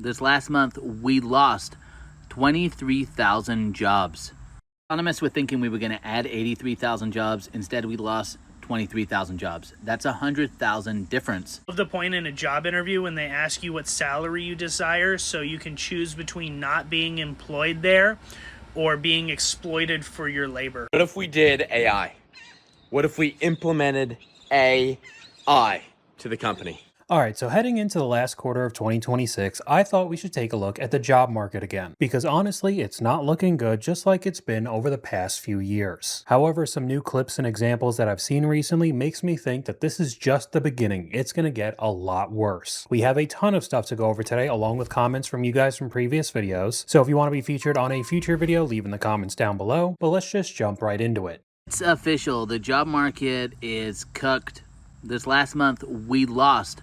This last month, we lost 23,000 jobs. Economists were thinking we were going to add 83,000 jobs. Instead, we lost 23,000 jobs. That's 100,000 difference. The point in a job interview when they ask you what salary you desire so you can choose between not being employed there or being exploited for your labor. What if we did AI? What if we implemented AI to the company? Alright, so heading into the last quarter of 2026, I thought we should take a look at the job market again, because honestly, it's not looking good just like it's been over the past few years. However, some new clips and examples that I've seen recently makes me think that this is just the beginning. It's going to get a lot worse. We have a ton of stuff to go over today, along with comments from you guys from previous videos, so if you want to be featured on a future video, leave in the comments down below, but let's just jump right into it. It's official. The job market is cooked. This last month, we lost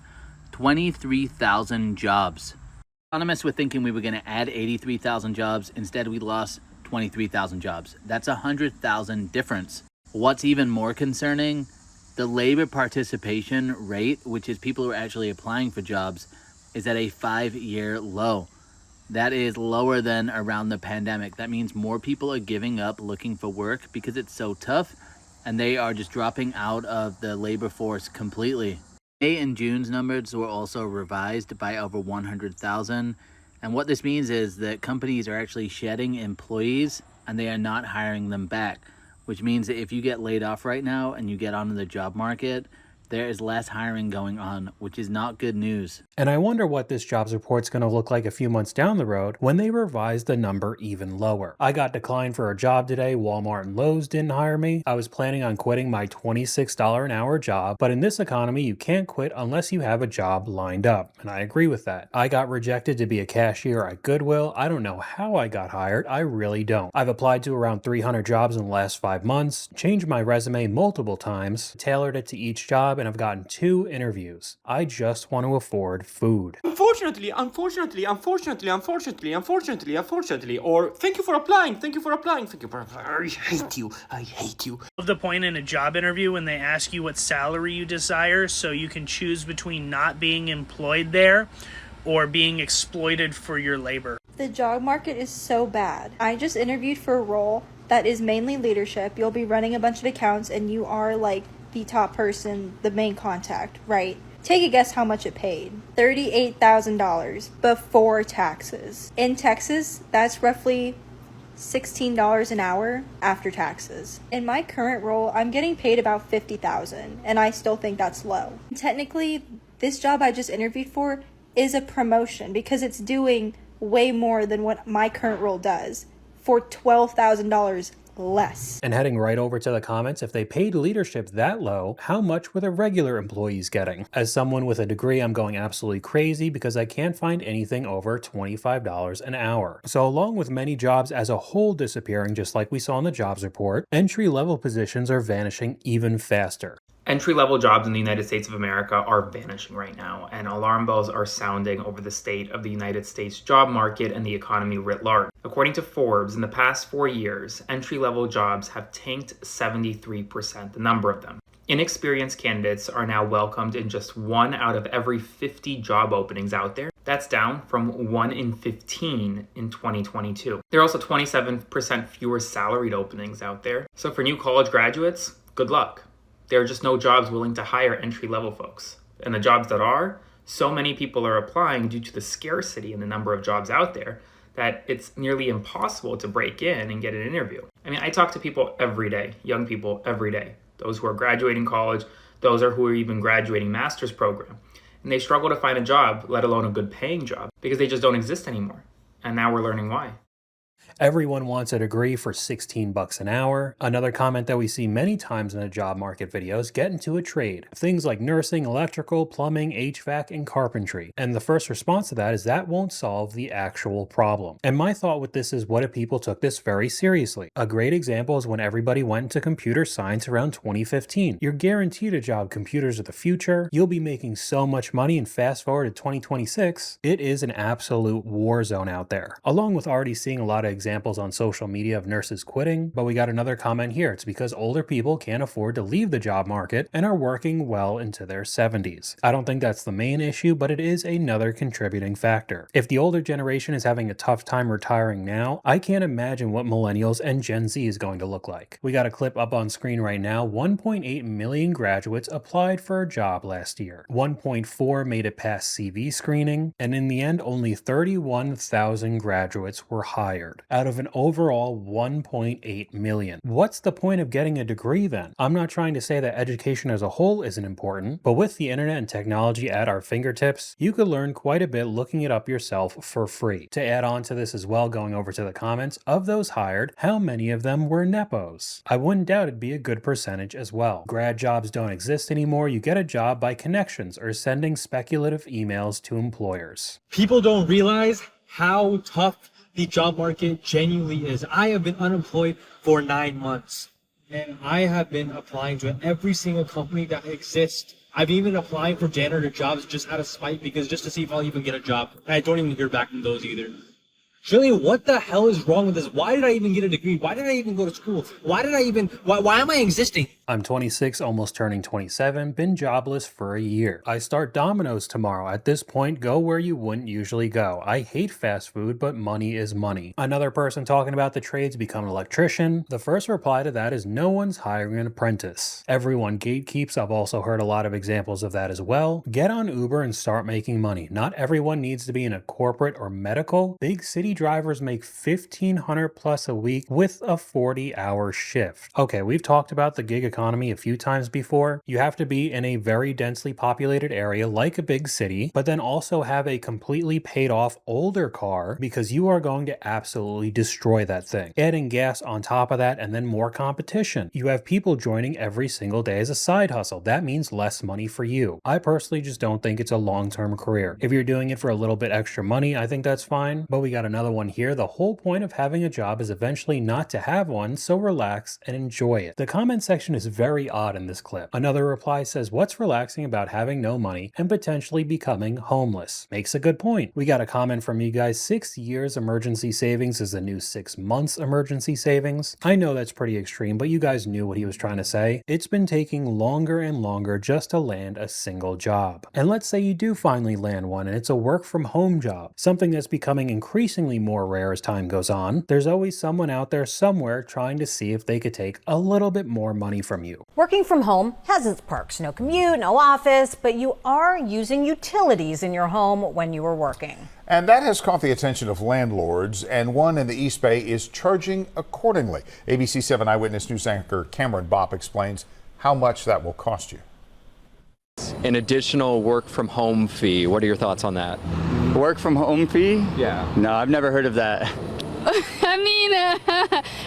23,000 jobs. Economists were thinking we were going to add 83,000 jobs. Instead, we lost 23,000 jobs. That's 100,000 difference. What's even more concerning, the labor participation rate, which is people who are actually applying for jobs, is at a 5-year low. That is lower than around the pandemic. That means more people are giving up looking for work because it's so tough, and they are just dropping out of the labor force completely. May and June's numbers were also revised by over 100,000. And what this means is that companies are actually shedding employees and they are not hiring them back, which means that if you get laid off right now and you get onto the job market, there is less hiring going on, which is not good news. And I wonder what this jobs report's going to look like a few months down the road when they revise the number even lower. I got declined for a job today. Walmart and Lowe's didn't hire me. I was planning on quitting my $26 an hour job, but in this economy, you can't quit unless you have a job lined up, and I agree with that. I got rejected to be a cashier at Goodwill. I don't know how I got hired. I really don't. I've applied to around 300 jobs in the last 5 months, changed my resume multiple times, tailored it to each job, and I've gotten 2 interviews. I just want to afford food. Unfortunately, or thank you for applying, I hate you. The point in a job interview when they ask you what salary you desire so you can choose between not being employed there or being exploited for your labor. The job market is so bad. I just interviewed for a role that is mainly leadership. You'll be running a bunch of accounts and you are like the top person, the main contact, right? Take a guess how much it paid. $38,000 before taxes. In Texas, that's roughly $16 an hour after taxes. In my current role, I'm getting paid about $50,000, and I still think that's low. Technically, this job I just interviewed for is a promotion because it's doing way more than what my current role does for $12,000 less. And heading right over to the comments, if they paid leadership that low, how much were the regular employees getting? As someone with a degree, I'm going absolutely crazy because I can't find anything over $25 an hour. So along with many jobs as a whole disappearing, just like we saw in the jobs report, entry-level positions are vanishing even faster. Entry-level jobs in the United States of America are vanishing right now, and alarm bells are sounding over the state of the United States job market and the economy writ large. According to Forbes, in the past 4 years, entry-level jobs have tanked 73%, the number of them. Inexperienced candidates are now welcomed in just 1 out of every 50 job openings out there. That's down from 1 in 15 in 2022. There are also 27% fewer salaried openings out there. So for new college graduates, good luck. There are just no jobs willing to hire entry-level folks. And the jobs that are, so many people are applying due to the scarcity in the number of jobs out there that it's nearly impossible to break in and get an interview. I mean, I talk to people every day, young people every day, those who are graduating college, those who are even graduating master's program. And they struggle to find a job, let alone a good paying job, because they just don't exist anymore. And now we're learning why. Everyone wants a degree for $16 an hour. Another comment that we see many times in the job market videos: get into a trade. Things like nursing, electrical, plumbing, HVAC, and carpentry. And the first response to that is that won't solve the actual problem. And my thought with this is, what if people took this very seriously? A great example is when everybody went into computer science around 2015. You're guaranteed a job. Computers are the future. You'll be making so much money, and fast forward to 2026, it is an absolute war zone out there. Along with already seeing a lot of examples examples on social media of nurses quitting, but we got another comment here. It's because older people can't afford to leave the job market and are working well into their 70s. I don't think that's the main issue, but it is another contributing factor. If the older generation is having a tough time retiring now, I can't imagine what millennials and Gen Z is going to look like. We got a clip up on screen right now. 1.8 million graduates applied for a job last year. 1.4 made it past CV screening, and in the end, only 31,000 graduates were hired out of an overall 1.8 million. What's the point of getting a degree then? I'm not trying to say that education as a whole isn't important, but with the internet and technology at our fingertips, you could learn quite a bit looking it up yourself for free. To add on to this as well, going over to the comments, of those hired, how many of them were nepos? I wouldn't doubt it'd be a good percentage as well. Grad jobs don't exist anymore. You get a job by connections or sending speculative emails to employers. People don't realize how tough the job market genuinely is. I have been unemployed for 9 months, and I have been applying to every single company that exists. I've even applied for janitor jobs just out of spite, because just to see if I'll even get a job. And I don't even hear back from those either. Jillian, what the hell is wrong with this? Why did I even get a degree? Why did I even go to school? Why am I existing? I'm 26, almost turning 27, been jobless for a year. I start Domino's tomorrow. At this point, go where you wouldn't usually go. I hate fast food, but money is money. Another person talking about the trades become an electrician. The first reply to that is no one's hiring an apprentice. Everyone gatekeeps. I've also heard a lot of examples of that as well. Get on Uber and start making money. Not everyone needs to be in a corporate or medical. Big city drivers make $1,500 plus a week with a 40-hour shift. Okay, we've talked about the gig economy a few times before. You have to be in a very densely populated area like a big city, but then also have a completely paid off older car, because you are going to absolutely destroy that thing. Adding gas on top of that, and then more competition. You have people joining every single day as a side hustle. That means less money for you. I personally just don't think it's a long-term career. If you're doing it for a little bit extra money, I think that's fine, but we got another one here. The whole point of having a job is eventually not to have one, so relax and enjoy it. The comment section is very odd in this clip. Another reply says, what's relaxing about having no money and potentially becoming homeless? Makes a good point. We got a comment from you guys. 6 years emergency savings is the new 6 months emergency savings. I know that's pretty extreme, but you guys knew what he was trying to say. It's been taking longer and longer just to land a single job. And let's say you do finally land one and it's a work from home job, something that's becoming increasingly more rare as time goes on. There's always someone out there somewhere trying to see if they could take a little bit more money from you. Working from home has its perks. No commute, no office, but you are using utilities in your home when you are working. And that has caught the attention of landlords, and one in the East Bay is charging accordingly. ABC 7 Eyewitness News anchor Cameron Bopp explains how much that will cost you. An additional work from home fee. What are your thoughts on that? Work from home fee? Yeah. No, I've never heard of that. I mean,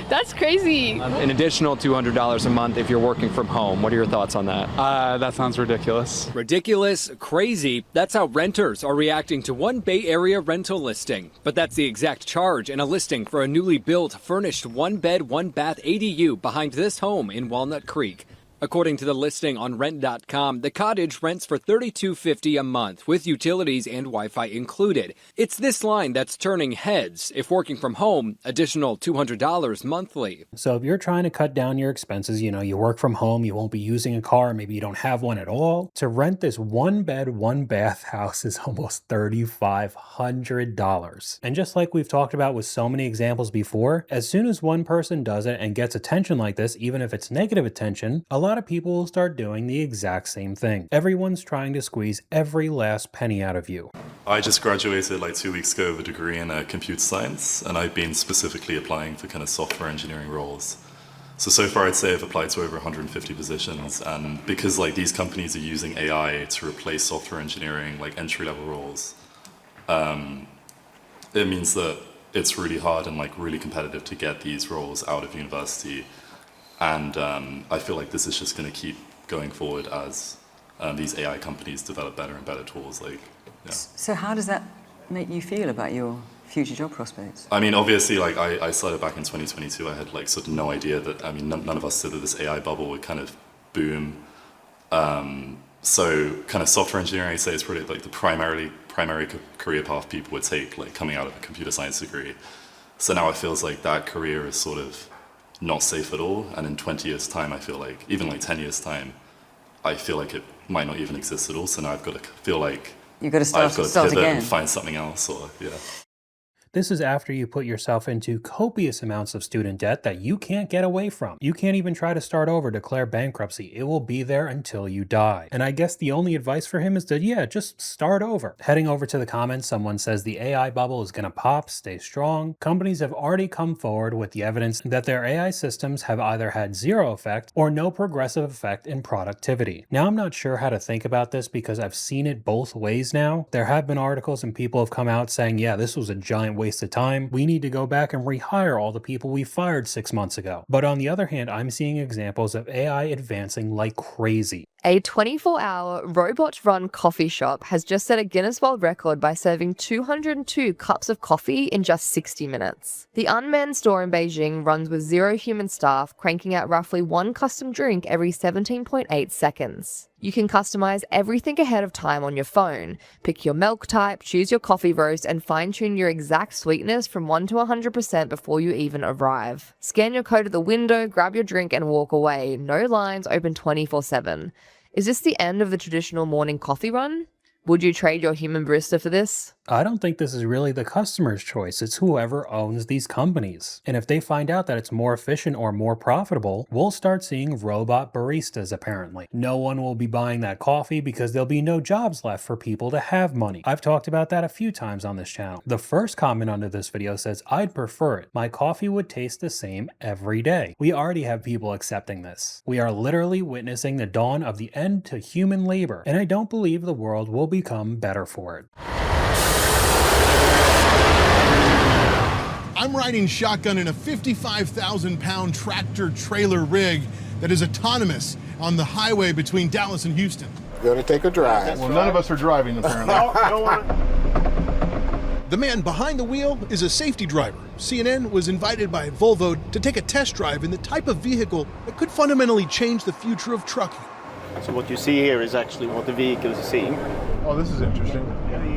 that's crazy. An additional $200 a month if you're working from home. What are your thoughts on that? That sounds ridiculous. Ridiculous, crazy. That's how renters are reacting to one Bay Area rental listing. But that's the exact charge in a listing for a newly built, furnished one-bed, one-bath ADU behind this home in Walnut Creek. According to the listing on rent.com, the cottage rents for $32.50 a month with utilities and Wi-Fi included. It's this line that's turning heads. If working from home, additional $200 monthly. So if you're trying to cut down your expenses, you work from home, you won't be using a car, maybe you don't have one at all. To rent this one bed, one bath house is almost $3,500. And just like we've talked about with so many examples before, as soon as one person does it and gets attention like this, even if it's negative attention, a lot of people will start doing the exact same thing. Everyone's trying to squeeze every last penny out of you. I just graduated like 2 weeks ago with a degree in computer science, and I've been specifically applying for kind of software engineering roles. So far I'd say I've applied to over 150 positions, and because like these companies are using AI to replace software engineering, like entry-level roles, it means that it's really hard and like really competitive to get these roles out of university. And I feel like this is just going to keep going forward as these AI companies develop better and better tools. So how does that make you feel about your future job prospects? I mean, obviously, like I started back in 2022. I had like sort of no idea that, I mean, none of us said that this AI bubble would kind of boom. So kind of software engineering, I'd say, is probably like the primary career path people would take, like coming out of a computer science degree. So now it feels like that career is sort of not safe at all. And in 20 years' time, I feel like, even like 10 years' time, I feel like it might not even exist at all. So now I've got to feel like You've got to I've got to start pivot again. and find something else, or yeah. This is after you put yourself into copious amounts of student debt that you can't get away from. You can't even try to start over, declare bankruptcy. It will be there until you die. And I guess the only advice for him is to, yeah, just start over. Heading over to the comments, someone says the AI bubble is gonna pop, stay strong. Companies have already come forward with the evidence that their AI systems have either had zero effect or no progressive effect in productivity. Now, I'm not sure how to think about this because I've seen it both ways now. There have been articles and people have come out saying, yeah, this was a giant waste of time. We need to go back and rehire all the people we fired 6 months ago. But on the other hand, I'm seeing examples of AI advancing like crazy. A 24-hour robot-run coffee shop has just set a Guinness World Record by serving 202 cups of coffee in just 60 minutes. The unmanned store in Beijing runs with 0 human staff, cranking out roughly 1 custom drink every 17.8 seconds. You can customize everything ahead of time on your phone. Pick your milk type, choose your coffee roast, and fine-tune your exact sweetness from 1 to 100% before you even arrive. Scan your code at the window, grab your drink, and walk away. No lines, open 24/7. Is this the end of the traditional morning coffee run? Would you trade your human barista for this? I don't think this is really the customer's choice. It's whoever owns these companies. And if they find out that it's more efficient or more profitable, we'll start seeing robot baristas apparently. No one will be buying that coffee because there'll be no jobs left for people to have money. I've talked about that a few times on this channel. The first comment under this video says, I'd prefer it. My coffee would taste the same every day. We already have people accepting this. We are literally witnessing the dawn of the end to human labor, and I don't believe the world will become better for it. I'm riding shotgun in a 55,000-pound tractor-trailer rig that is autonomous on the highway between Dallas and Houston. Gonna take a drive. Well, none of us are driving, apparently. The man behind the wheel is a safety driver. CNN was invited by Volvo to take a test drive in the type of vehicle that could fundamentally change the future of trucking. So what you see here is actually what the vehicle is seeing. Oh, this is interesting.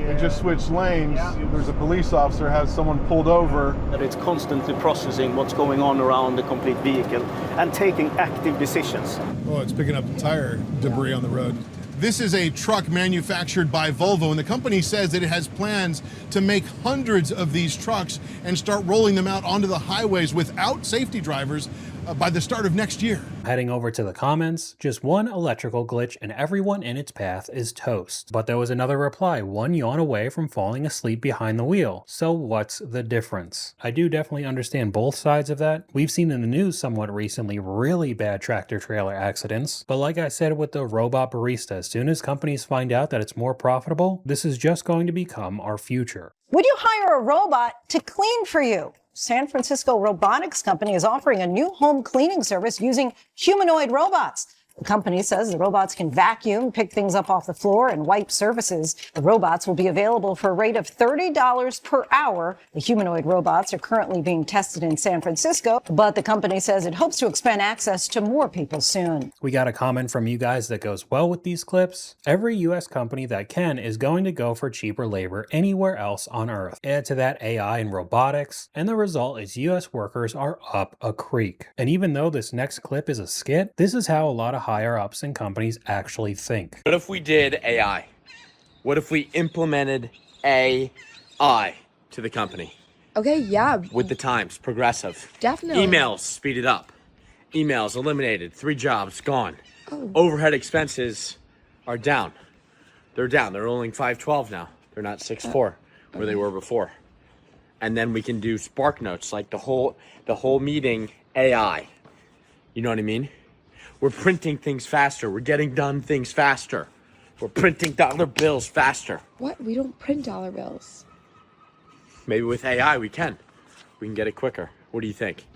It just switched lanes. There's a police officer, has someone pulled over. It's constantly processing what's going on around the complete vehicle and taking active decisions. Oh, it's picking up tire debris on the road. This is a truck manufactured by Volvo, and the company says that it has plans to make hundreds of these trucks and start rolling them out onto the highways without safety drivers by the start of next year. Heading over to the comments, just one electrical glitch and everyone in its path is toast. But there was another reply, 1 yawn away from falling asleep behind the wheel. So what's the difference? I do definitely understand both sides of that. We've seen in the news somewhat recently really bad tractor trailer accidents. But like I said with the robot barista, as soon as companies find out that it's more profitable, this is just going to become our future. Would you hire a robot to clean for you? San Francisco robotics company is offering a new home cleaning service using humanoid robots. The company says the robots can vacuum, pick things up off the floor, and wipe surfaces. The robots will be available for a rate of $30 per hour. The humanoid robots are currently being tested in San Francisco, but the company says it hopes to expand access to more people soon. We got a comment from you guys that goes well with these clips. Every US company that can is going to go for cheaper labor anywhere else on Earth. Add to that AI and robotics, and the result is US workers are up a creek. And even though this next clip is a skit, this is how a lot of higher ups and companies actually think. What if we did AI? What if we implemented AI to the company? Okay, yeah. With the times, progressive. Definitely. Emails, speed it up. Emails eliminated, 3 jobs gone. Oh. Overhead expenses are down. They're down. They're only 512 now. They're not 6.4 where they were before. And then we can do Spark Notes, like the whole meeting AI. You know what I mean? We're printing things faster. We're getting done things faster. We're printing dollar bills faster. What? We don't print dollar bills. Maybe with AI we can. We can get it quicker. What do you think?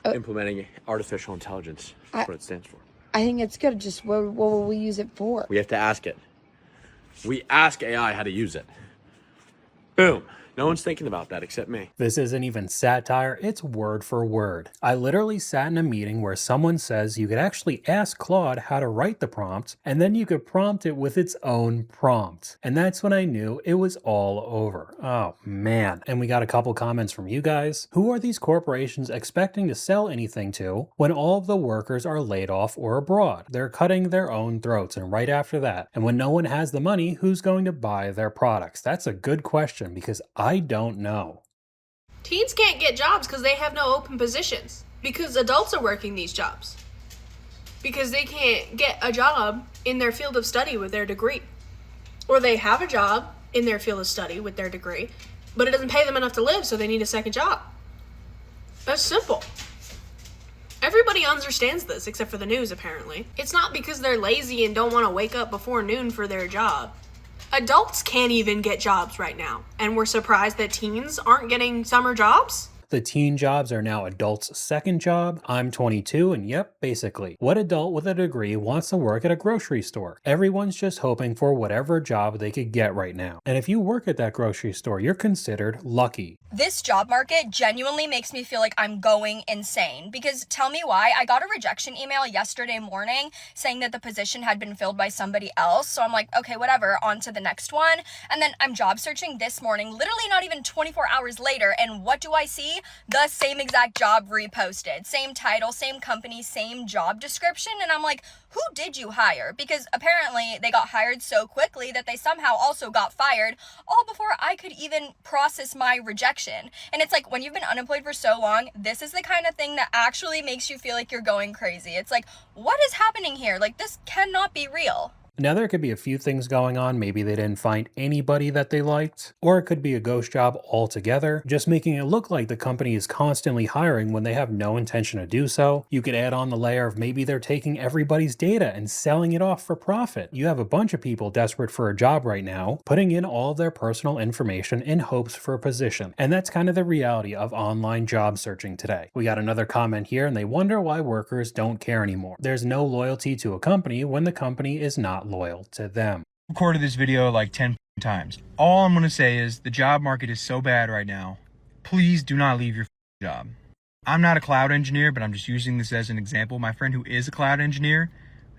Implementing artificial intelligence. That's what it stands for. I think it's good. Just what will we use it for? We have to ask it. We ask AI how to use it. Boom. No one's thinking about that except me. This isn't even satire, it's word for word. I literally sat in a meeting where someone says you could actually ask Claude how to write the prompt, and then you could prompt it with its own prompt. And that's when I knew it was all over. Oh man. And we got a couple comments from you guys. Who are these corporations expecting to sell anything to when all of the workers are laid off or abroad? They're cutting their own throats, and right after that, and when no one has the money, who's going to buy their products? That's a good question because I don't know. Teens can't get jobs because they have no open positions. Because adults are working these jobs. Because they can't get a job in their field of study with their degree. Or they have a job in their field of study with their degree, but it doesn't pay them enough to live, so they need a second job. That's simple. Everybody understands this, except for the news, apparently. It's not because they're lazy and don't want to wake up before noon for their job. Adults can't even get jobs right now, and we're surprised that teens aren't getting summer jobs? The teen jobs are now adults' second job. I'm 22 and yep, basically. What adult with a degree wants to work at a grocery store? Everyone's just hoping for whatever job they could get right now. And if you work at that grocery store, you're considered lucky. This job market genuinely makes me feel like I'm going insane, because tell me why. I got a rejection email yesterday morning saying that the position had been filled by somebody else. So I'm like, okay, whatever, on to the next one. And then I'm job searching this morning, literally not even 24 hours later. And what do I see? The same exact job reposted. Same title, same company, same job description. And I'm like, who did you hire? Because apparently they got hired so quickly that they somehow also got fired, all before I could even process my rejection. And it's like, when you've been unemployed for so long, this is the kind of thing that actually makes you feel like you're going crazy. It's like, what is happening here? Like, this cannot be real. Now there could be a few things going on. Maybe they didn't find anybody that they liked, or it could be a ghost job altogether, just making it look like the company is constantly hiring when they have no intention to do so. You could add on the layer of maybe they're taking everybody's data and selling it off for profit. You have a bunch of people desperate for a job right now, putting in all of their personal information in hopes for a position. And that's kind of the reality of online job searching today. We got another comment here, and they wonder why workers don't care anymore. There's no loyalty to a company when the company is not loyal to them. Recorded this video like 10 times. All I'm going to say is the job market is so bad right now. Please do not leave your job. I'm not a cloud engineer, but I'm just using this as an example. My friend who is a cloud engineer,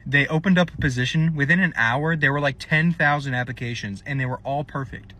they opened up a position. Within an hour, there were like 10,000 applications, and they were all perfect.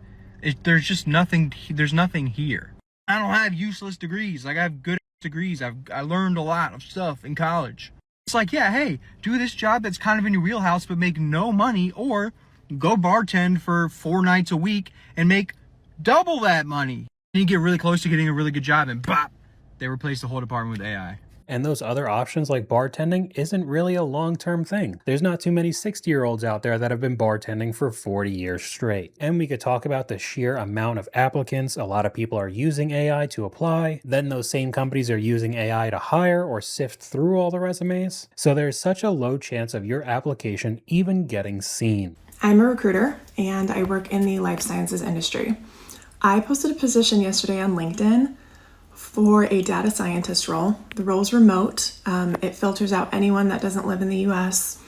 There's just nothing. There's nothing here. I don't have useless degrees. Like, I have good degrees. I learned a lot of stuff in college. It's like, yeah, hey, do this job that's kind of in your wheelhouse but make no money, or go bartend for 4 nights a week and make double that money. And you get really close to getting a really good job and bop, they replace the whole department with AI. And those other options like bartending isn't really a long-term thing. There's not too many 60-year-olds out there that have been bartending for 40 years straight. And we could talk about the sheer amount of applicants. A lot of people are using AI to apply. Then those same companies are using AI to hire or sift through all the resumes. So there's such a low chance of your application even getting seen. I'm a recruiter and I work in the life sciences industry. I posted a position yesterday on LinkedIn for a data scientist role. The role's remote. It filters out anyone that doesn't live in the US,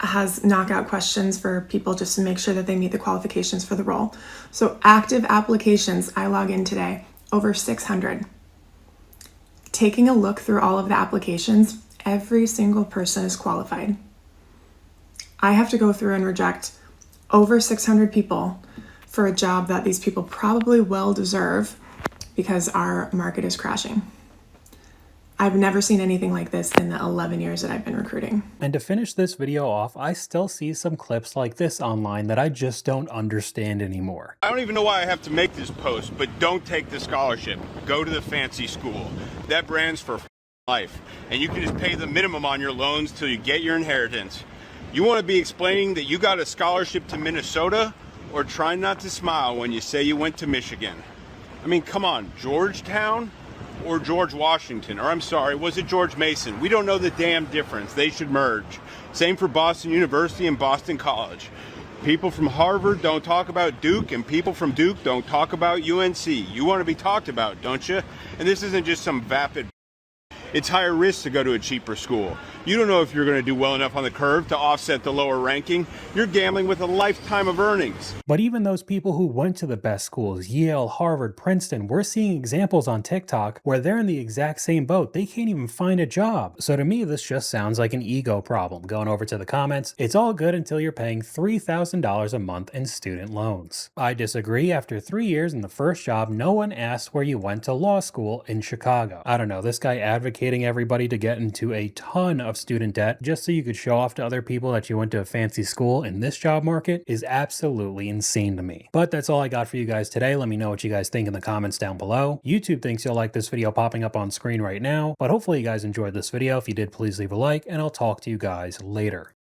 has knockout questions for people just to make sure that they meet the qualifications for the role. So active applications, I log in today, over 600. Taking a look through all of the applications, every single person is qualified. I have to go through and reject over 600 people for a job that these people probably well deserve, because our market is crashing. I've never seen anything like this in the 11 years that I've been recruiting. And to finish this video off, I still see some clips like this online that I just don't understand anymore. I don't even know why I have to make this post, but don't take the scholarship. Go to the fancy school. That brand's for life. And you can just pay the minimum on your loans till you get your inheritance. You want to be explaining that you got a scholarship to Minnesota, or try not to smile when you say you went to Michigan? I mean, come on, Georgetown or George Washington? Or I'm sorry, was it George Mason? We don't know the damn difference. They should merge. Same for Boston University and Boston College. People from Harvard don't talk about Duke, and people from Duke don't talk about UNC. You want to be talked about, don't you? And this isn't just some vapid. It's higher risk to go to a cheaper school. You don't know if you're going to do well enough on the curve to offset the lower ranking. You're gambling with a lifetime of earnings. But even those people who went to the best schools, Yale, Harvard, Princeton, we're seeing examples on TikTok where they're in the exact same boat. They can't even find a job. So to me, this just sounds like an ego problem. Going over to the comments, it's all good until you're paying $3,000 a month in student loans. I disagree. After 3 years in the first job, no one asked where you went to law school in Chicago. I don't know, this guy advocating everybody to get into a ton of student debt just so you could show off to other people that you went to a fancy school in this job market is absolutely insane to me. But that's all I got for you guys today. Let me know what you guys think in the comments down below. YouTube thinks you'll like this video popping up on screen right now, but hopefully you guys enjoyed this video. If you did, please leave a like, and I'll talk to you guys later.